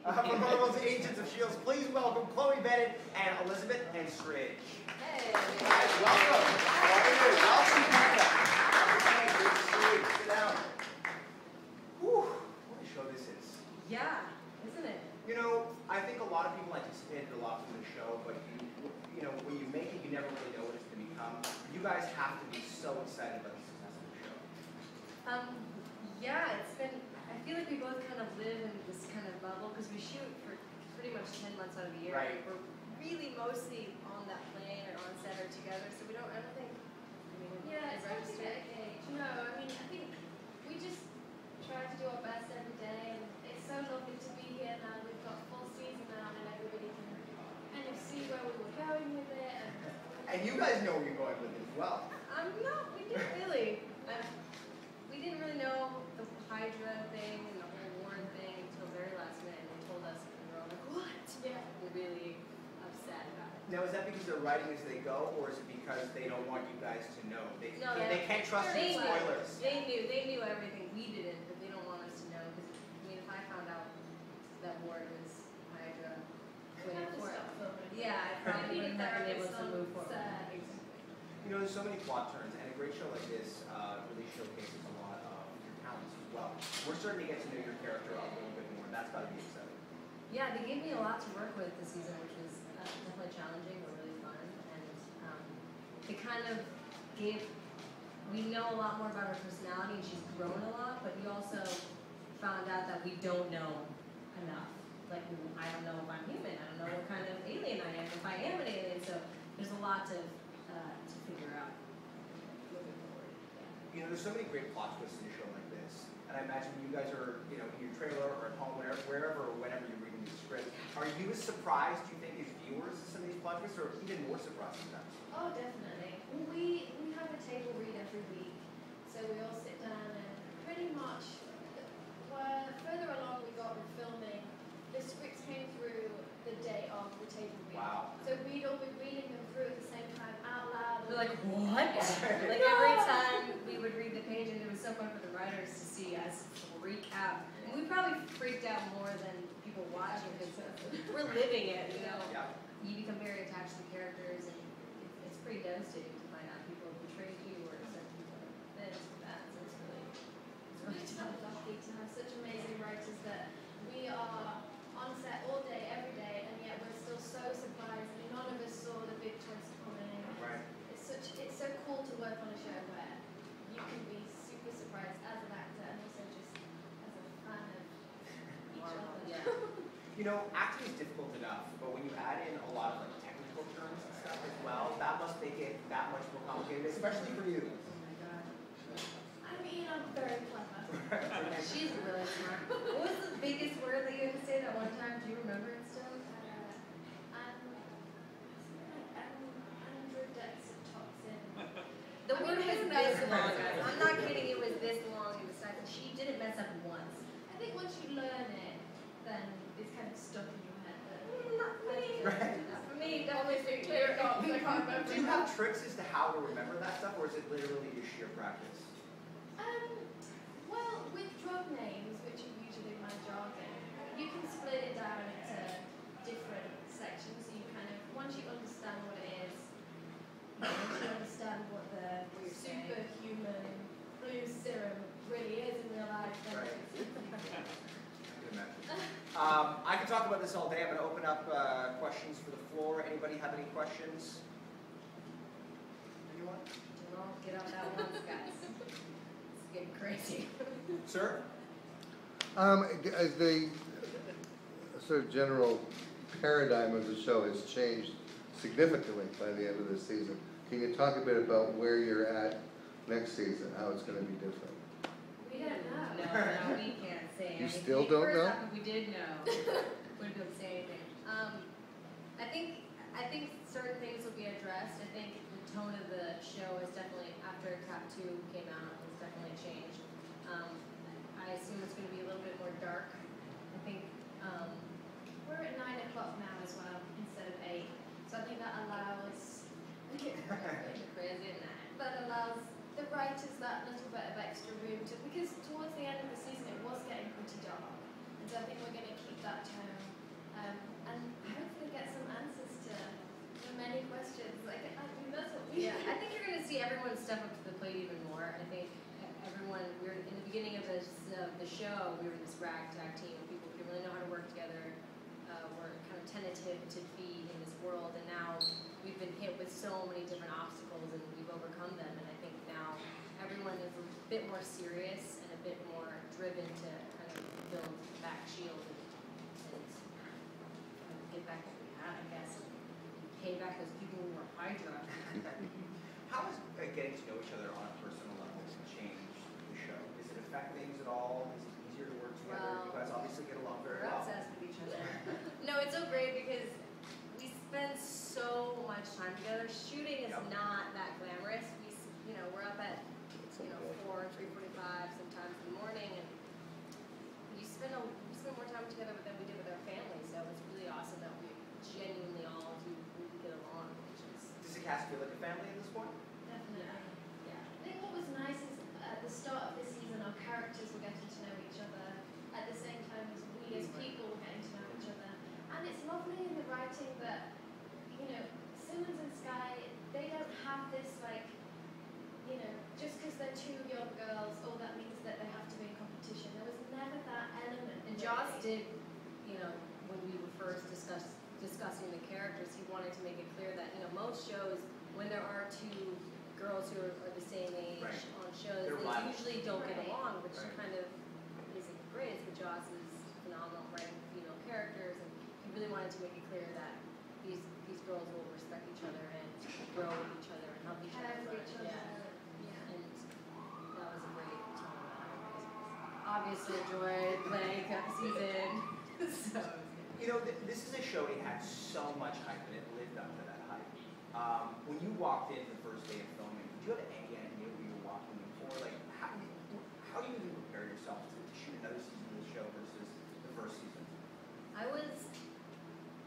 From Marvel's Agents of S.H.I.E.L.D, please welcome Chloe Bennet and Elizabeth Henstridge. Hey. Guys, welcome. How are you? Welcome, Canada. Good to see you. Sit down. Whew, what a show this is. Yeah, isn't it? You know, I think a lot of people anticipated a lot from the show, but you know, when you make it, you never really know what it's going to become. You guys have to be so excited about the success of the show. Yeah, it's been, I feel like we both kind of live in this kind of bubble because we shoot for pretty much 10 months out of the year. Right. We're really mostly on that plane or on set or together, so we don't, I don't think, Yeah, it's hard to register. get a gauge. No, I mean, I think we just try to do our best every day, and it's so lovely to be here now. We've got full season now, and everybody can kind of see where we were going with it. And you guys know where you're going with it as well. No, we didn't really. We didn't really know the Hydra thing and the whole Warren thing until very last minute, and they told us, and we were all like, what? Yeah. We're really upset about it. Now, is that because they're writing as they go, or is it because they don't want you guys to know? No, they can't trust you with spoilers. They knew everything. We didn't, but they don't want us to know. Because I mean, if I found out that Warren was Hydra, yeah, I probably wouldn't have been able to move forward. You know, there's so many plot turns, and a great show like this really showcases a lot of your talents as well. We're starting to get to know your character a little bit more. That's got to be exciting. Yeah, they gave me a lot to work with this season, which was definitely challenging but really fun. And it kind of gave, we know a lot more about her personality, and she's grown a lot, but we also found out that we don't know enough. Like, I don't know if I'm human, I don't know what kind of alien I am, if I am an alien, so there's a lot to figure out moving forward. Yeah. You know, there's so many great plot twists in a show like this, and I imagine you guys are, you know, in your trailer or at home, wherever or whenever you're reading the script, are you as surprised, do you think, as viewers at some of these plot twists, or even more surprised sometimes? Oh, definitely. We have a table read every week, so we all sit down and pretty much, further along we got with filming, the scripts came through the day of the table read. Wow. So we'd all be reading them through at the same time out loud. We're like, what? Like every time we would read the page, and it was so fun for the writers to see us freak out. And we probably freaked out more than people watching because we're living it, you know. Yeah. You become very attached to the characters, and it's pretty devastating to find out people betrayed you or said people this or that. So it's really tough. Lucky to have such amazing writers that we are on set all day, every day, and yet we're still so surprised. I mean, none of us saw the big twist coming. Right. It's so cool to work on a show where you can be super surprised as an actor and also just as a fan of each other. Yeah. You know, acting is difficult enough, but when you add in a lot of like technical terms and stuff as well, that must make it that much more complicated, especially for you. Oh my god. I mean, I'm very clever. She's really smart. What was the biggest word that you had to say that one time? Do you remember it still? The word was this long, guys. I'm not kidding, it was this long in the size. She didn't mess up once. I think once you learn it, then it's kind of stuck in your head. Not for me. Right. Not for me. Obviously, clear up. I can't remember. Do you have tricks as to how to remember that stuff, or is it literally just sheer practice? Well, with drug names, which are usually my jargon, you can split it down into different sections. So you kind of, once you understand what it is, once you understand what the superhuman blue serum really is in real life, then Right. it's I could talk about this all day. I'm going to open up questions for the floor. Anybody have any questions? Anyone? Don't get on that once, guys. It's getting crazy. Sir? The sort of general paradigm of the show has changed significantly by the end of the season. Can you talk a bit about where you're at next season, how it's going to be different? we don't know. No, we can't say anything. You still don't First know? off, if we did know, wouldn't be able to say anything. I think certain things will be addressed. I think the tone of the show is definitely, after Cap 2 came out, has definitely changed. I assume it's going to be a little bit more dark. I think We're at 9 o'clock now as well, instead of 8. So I think that allows crazy and that allows the writers that little bit of extra room to, because towards the end of the season it was getting pretty dark. And so I think we're going to keep that tone, and hopefully get some answers to the many questions. Like, I think that's what we. Yeah, I think you're going to see everyone step up to the plate even more. I think everyone, we were in the beginning of the show, we were this ragtag team. People didn't really know how to work together. We're kind of tentative to be in this world, and now we've been hit with so many different obstacles, and we've overcome them. And I think now everyone is a bit more serious and a bit more driven to kind of build back S.H.I.E.L.D. and get back what we had, I guess, and pay back those people who were Hydra. How is getting to know each other on a personal level changed the show? Does it affect things at all? Is it easier to work together? Well, You guys obviously get along very We're well. obsessed with each other. No, it's so great because we spend so much time together. Shooting is Yep. not that glamorous. We're up at 4, 3:45 sometimes in the morning, and we spend more time together than we did with our family. So it's really awesome that we genuinely all do really get along, which is Does the cast feel like a family at this point? Definitely. yeah. I think what was nice is at the start of this season, our characters were getting to know each other at the same time as we as people were getting to know each other. And it's lovely in the writing that, Simmons and Sky, they don't have this, just because they're two young girls, that means that they have to be in competition. There was never that element. And Joss did, when we were first discussing the characters, he wanted to make it clear that, most shows, when there are two girls who are the same age Right. on shows, They're they rivals. usually don't get Right. along, which Right. kind of isn't great. But Joss is phenomenal writing female characters, and he really wanted to make it clear that these girls will respect each other and grow with each other and help each Care other. for each other. Yeah. And that was a great tone. Obviously enjoyed playing that season. So This is a show that had so much hype and it lived up to that hype. When you walked in the first day of filming, did you have any idea what you were walking in for? Like, how do you even prepare yourself to shoot another season of the show versus the first season? I was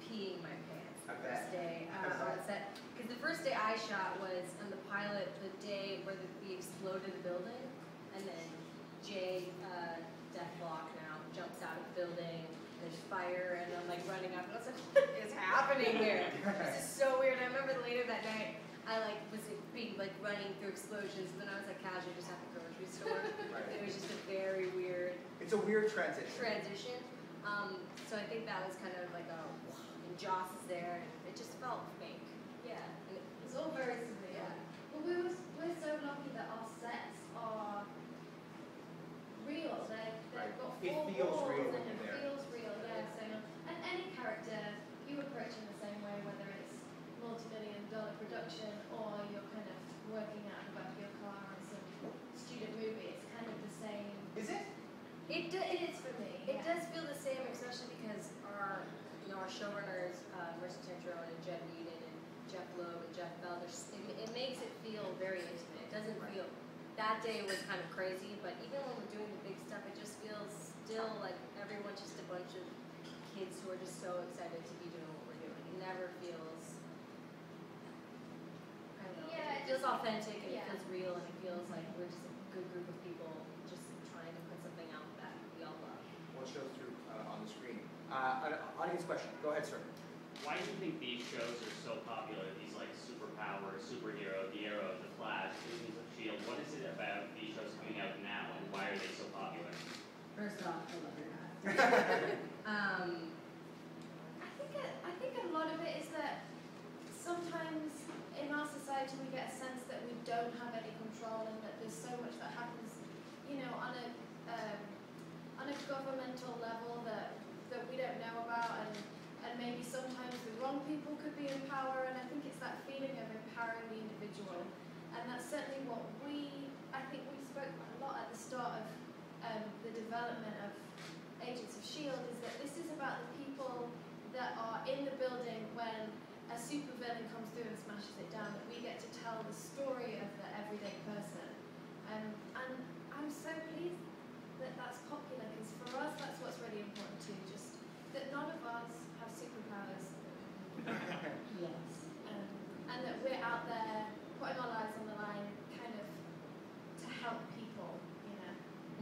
peeing my pants the I bet. first day on set. Because the first day I shot was on the pilot, the day where we exploded the building, and then Jay, Death Block now, jumps out of the building, there's fire, and I'm like running up, and I was like, what is happening here? This is so weird. I remember later that night, I was running through explosions, and then I was like casually just at the grocery store. Right. It was just a very weird It's a weird transition. So I think that was kind of like and Joss is there, and it just felt fake. Yeah. And It's all very surreal. Yeah. Well, we're so lucky that our sets are real. They've got It four feels walls real and when it you're there. feels real, yeah. So, and any character you approach in the same way, whether it's multi-million-dollar production or you're kind of working out the back of your car on some student movie, it's kind of the same. Is it? It It is for me. It yeah. does feel the same, especially because our showrunners, Marissa Tantron and Jed Whedon and Jeff Loeb and Jeff Bell, it makes it feel very intimate. It doesn't feel, that day was kind of crazy, but even when we're doing the big stuff, it just feels still like everyone's just a bunch of kids who are just so excited to be doing what we're doing. It never feels, I don't know, Yeah, it feels authentic and yeah. it feels real, and it feels like we're just a good group of people just trying to put something out that we all love. What shows through on the screen? An audience question. Go ahead, sir. Why do you think these shows are so popular? These superpower, superhero, the Arrow, the Flash, Agents of S.H.I.E.L.D. What is it about these shows coming out now, and why are they so popular? First off, I love your hat. I think a lot of it is that sometimes in our society we get a sense that we don't have any control and that there's so much that happens, on a governmental level that we don't know about, and maybe sometimes the wrong people could be in power, and I think it's that feeling of empowering the individual, and that's certainly what I think we spoke about a lot at the start of the development of Agents of S.H.I.E.L.D. is that this is about the people that are in the building when a supervillain comes through and smashes it down, that we get to tell the story of the everyday person. And I'm so pleased that that's popular, because for us that's what's really important too, just that none of us have superpowers. Yes. And that we're out there putting our lives on the line kind of to help people,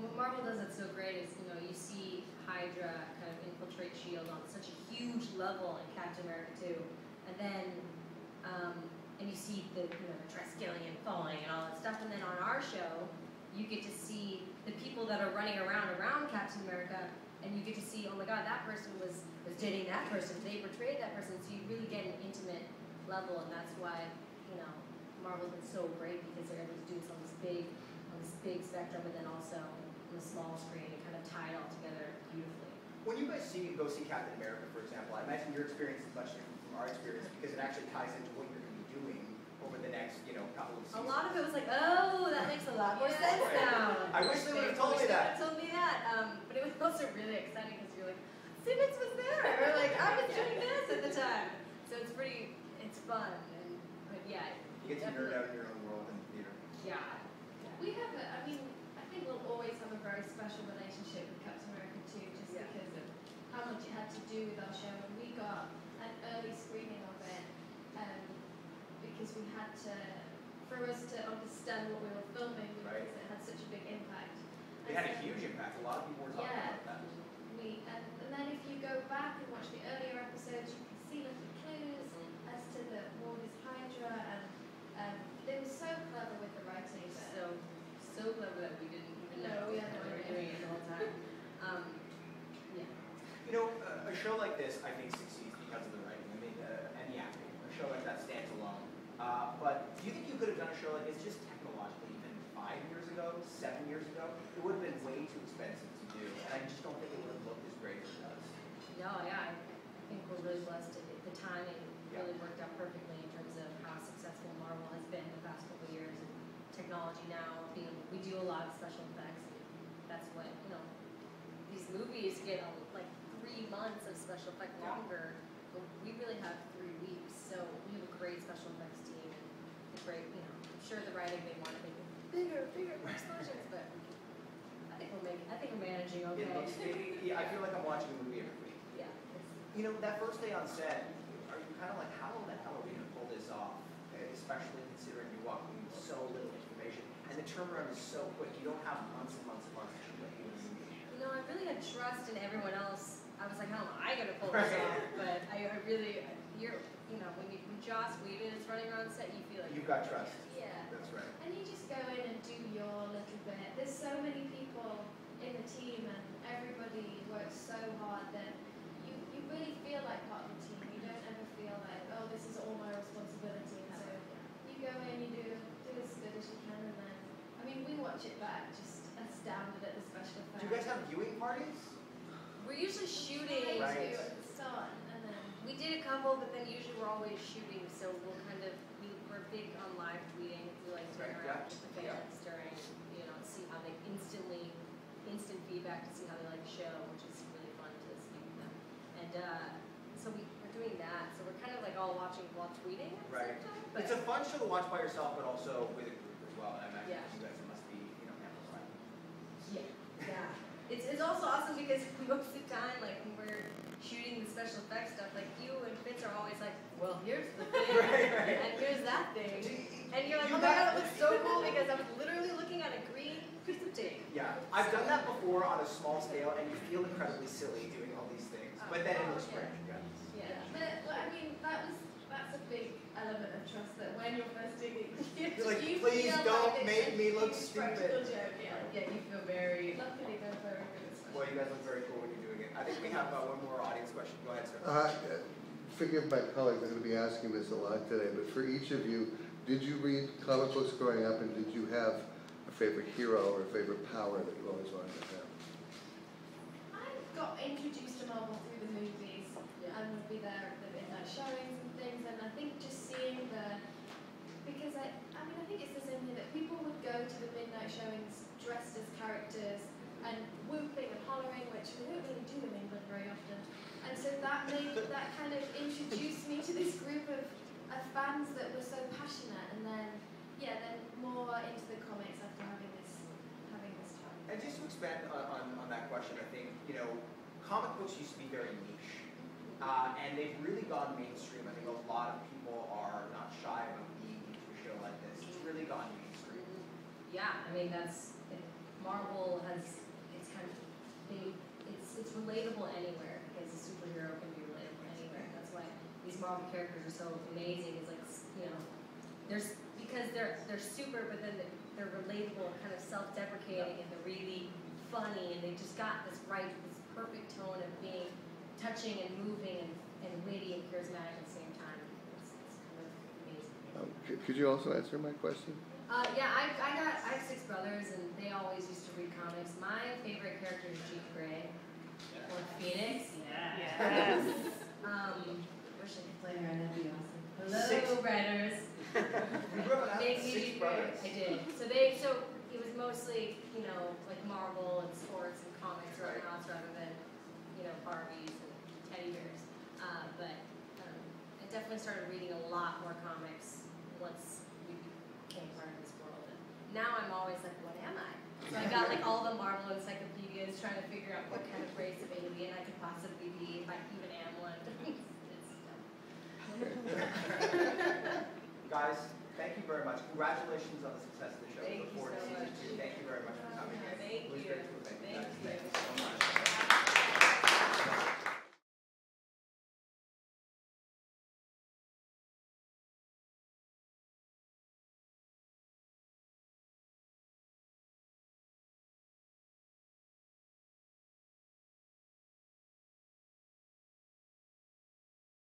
What Marvel does that's so great is, you see high Hydra kind of infiltrate S.H.I.E.L.D. on such a huge level in Captain America 2, and then and you see the the Triskelion falling and all that stuff, and then on our show you get to see the people that are running around Captain America, and you get to see, oh my God, that person was dating that person, they portrayed that person, so you really get an intimate level, and that's why Marvel's been so great, because they're able to do this on this big spectrum, and then also on the small screen and kind of tie it all together beautifully. When you guys go see Captain America, for example, I imagine your experience is much different from our experience, because it actually ties into what you're going to be doing over the next, couple of seasons. A lot of it was like, oh, that makes a lot more sense now. I wish they would have told me that. Told me that. But it was also really exciting, because you're like, Simmons was there, or like, I was doing this at the time. So it's fun, but yeah. You get to nerd out in your own world in the theater. Yeah. We have I think we'll always have a very special relationship with Captain America 2, just because of how much it had to do with our show. And we got an early screening of it because we had to, for us to understand what we were filming, because it had such a big impact. It had a huge impact. A lot of people were talking about that. And then if you go back and watch the earlier episodes, you can see little clues as to the war with Hydra, and they were so clever with the writing. So clever that we didn't even know we had no were idea. doing it the whole time. Yeah. A show like this, I think, succeeds because of the writing. I mean, and the acting. A show like that stands alone. But do you think you could have done a show like this just technologically even 5 years ago, 7 years ago? It would have been way too expensive to do, and I just don't think it would have looked as great as it does. No, yeah, I think we're really blessed. The timing really worked out perfectly in terms of how successful Marvel has been the past couple of years. And technology now, we do a lot of special effects. That's what, these movies get like 3 months of special effect longer, but we really have 3 weeks. So we have a great special effects team, and a great, I'm sure the writing, they want to make it bigger, more explosions, but I think we're managing okay. I feel like I'm watching a movie every week. Yeah. That first day on set, are you kind of like, how the hell are we going to pull this off? Especially considering you're walking with so little information, and the turnaround is so quick. You don't have months and months and months to shoot a movie. I really had trust in everyone else. I was like, how am I going to pull this off? But I really, when Joss Whedon is running around set, you feel like you've got trust. Yeah. That's right. And you just go in and do your little bit. There's so many people in the team, and everybody works so hard that you really feel like part of the team. You don't ever feel like, oh, this is all my responsibility. And so you go in, you do as good as you can, and then, we watch it back, just astounded at the special effects. Do you guys have viewing parties? we're usually shooting. Right. At the start, and then We did a couple, but then usually we're always shooting, so we're we're big on live tweeting. We like to interact with the fans during, see how they instant feedback to see how they like the show, which is really fun to speak with them. And so we're doing that. So we're kind of like all watching while tweeting at the same time. But It's a fun show to watch by yourself, but also with a group as well. And I imagine Yeah. you guys must be, amplified. yeah. It's also awesome because most of the time, like when we're shooting the special effects stuff, like you and Fitz are always like, well, here's the thing, Right. and here's that thing. And you're like, You oh my got- god, it looks so cool because I was literally looking at a green piece of tape. Yeah, I've done that before on a small scale, and you feel incredibly silly doing all these things. But then it looks great. yeah. That's a big element of trust, that when you're first doing it, You're like, you please feel don't like make it's me a look huge practical stupid. joke, Yeah, you feel very. Luckily, they're very good at special Well, you guys look very cool when you're doing it. I think we have one more audience question. Go ahead, sir. Forgive my colleagues, I'm going to be asking this a lot today, but for each of you, did you read comic books growing up, and did you have a favorite hero or a favorite power that you always wanted to have? I got introduced to Marvel through the movies, and would be there at the midnight showings and things, and I think just seeing because I think it's the same thing, that people would go to the midnight showings dressed as characters and whooping and hollering, which we don't really do in England very often. And so that kind of introduced me to this group of fans that were so passionate, and then more into the comics after having this time. And just to expand on that question, I think, comic books used to be very niche. And they've really gone mainstream. I think a lot of people are not shy about being into a show like this. It's really gone mainstream. Yeah, Marvel has, it's it's relatable anywhere because a superhero can be relatable anywhere. That's why these Marvel characters are so amazing. Is like, you know, because they're super, but then they're relatable, kind of self-deprecating, and they're really funny, and they just got this perfect tone of being touching and moving and witty and charismatic at the same time. It's kind of amazing. Could you also answer my question? Yeah, I have 6 brothers, and they always used to read comics. My favorite character is Jean Grey, or Phoenix. Yes. Wish I could play her. That'd be awesome. Hello, 6. writers. You grew up Big with 6 Jean Grey. brothers? I did. So it was mostly, you know, like Marvel and sports and comics or whatnot, rather than, you know, Barbies and teddy bears. But I definitely started reading a lot more comics once we became part of this world. And now I'm always like, what am I? So I got like all the Marvel encyclopedias trying to figure out what kind of race of alien I could possibly be, if I even am one. Guys, thank you very much. Congratulations on this